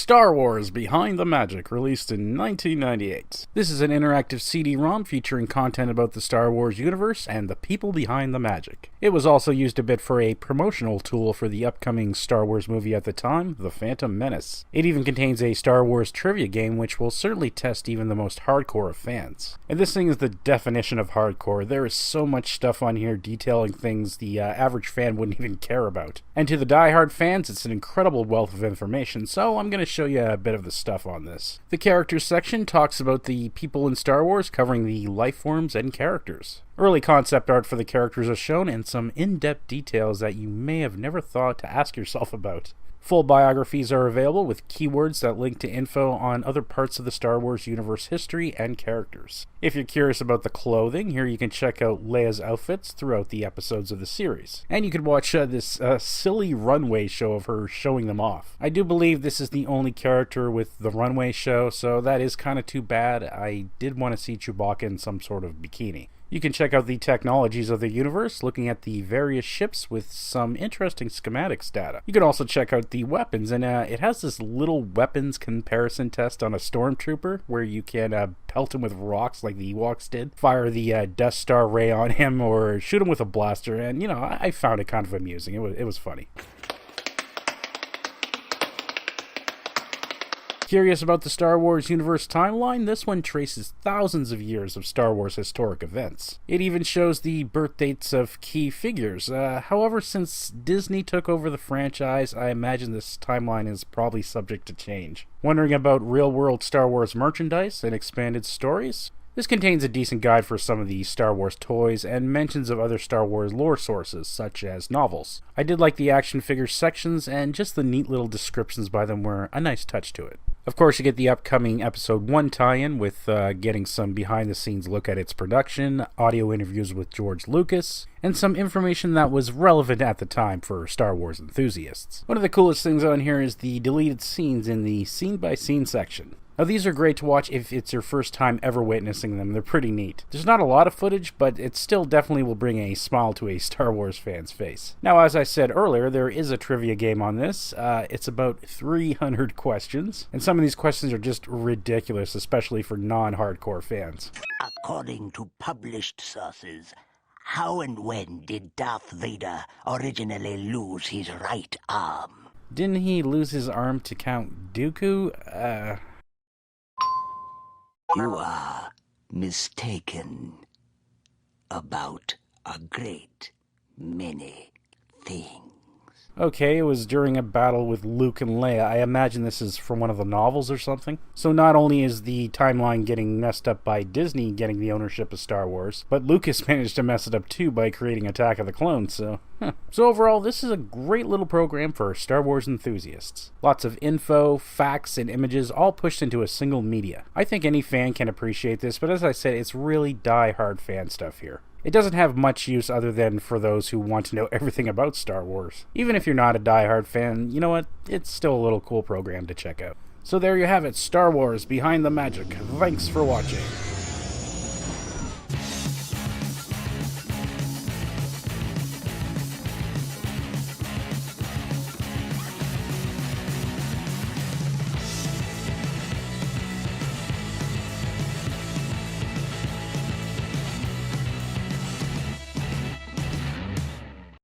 Star Wars Behind the Magic, released in 1998. This is an interactive CD-ROM featuring content about the Star Wars universe and the people behind the magic. It was also used a bit for a promotional tool for the upcoming Star Wars movie at the time, The Phantom Menace. It even contains a Star Wars trivia game which will certainly test even the most hardcore of fans. And this thing is the definition of hardcore. There is so much stuff on here detailing things the average fan wouldn't even care about. And to the die-hard fans, it's an incredible wealth of information, so I'm going to show you a bit of the stuff on this. The characters section talks about the people in Star Wars, covering the life forms and characters. Early concept art for the characters are shown, and some in-depth details that you may have never thought to ask yourself about. Full biographies are available with keywords that link to info on other parts of the Star Wars universe history and characters. If you're curious about the clothing, here you can check out Leia's outfits throughout the episodes of the series. And you could watch this silly runway show of her showing them off. I do believe this is the only character with the runway show, so that is kind of too bad. I did want to see Chewbacca in some sort of bikini. You can check out the technologies of the universe, looking at the various ships with some interesting schematics data. You can also check out the weapons, and it has this little weapons comparison test on a stormtrooper, where you can pelt him with rocks like the Ewoks did, fire the Death Star ray on him, or shoot him with a blaster, and you know, I found it kind of amusing. It was funny. Curious about the Star Wars universe timeline? This one traces thousands of years of Star Wars historic events. It even shows the birth dates of key figures. However, since Disney took over the franchise, I imagine this timeline is probably subject to change. Wondering about real-world Star Wars merchandise and expanded stories? This contains a decent guide for some of the Star Wars toys and mentions of other Star Wars lore sources, such as novels. I did like the action figure sections, and just the neat little descriptions by them were a nice touch to it. Of course, you get the upcoming Episode 1 tie-in with getting some behind-the-scenes look at its production, audio interviews with George Lucas, and some information that was relevant at the time for Star Wars enthusiasts. One of the coolest things on here is the deleted scenes in the scene-by-scene section. Now, these are great to watch if it's your first time ever witnessing them. They're pretty neat. There's not a lot of footage, but it still definitely will bring a smile to a Star Wars fan's face. Now, as I said earlier, there is a trivia game on this. It's about 300 questions, and some of these questions are just ridiculous, especially for non-hardcore fans. According to published sources, how and when did Darth Vader originally lose his right arm? Didn't he lose his arm to Count Dooku? You are mistaken about a great many things. Okay, it was during a battle with Luke and Leia. I imagine this is from one of the novels or something. So not only is the timeline getting messed up by Disney getting the ownership of Star Wars, but Lucas managed to mess it up too by creating Attack of the Clones, so... So overall, this is a great little program for Star Wars enthusiasts. Lots of info, facts, and images all pushed into a single media. I think any fan can appreciate this, but as I said, it's really die-hard fan stuff here. It doesn't have much use other than for those who want to know everything about Star Wars. Even if you're not a die-hard fan, you know what? It's still a little cool program to check out. So there you have it, Star Wars Behind the Magic. Thanks for watching.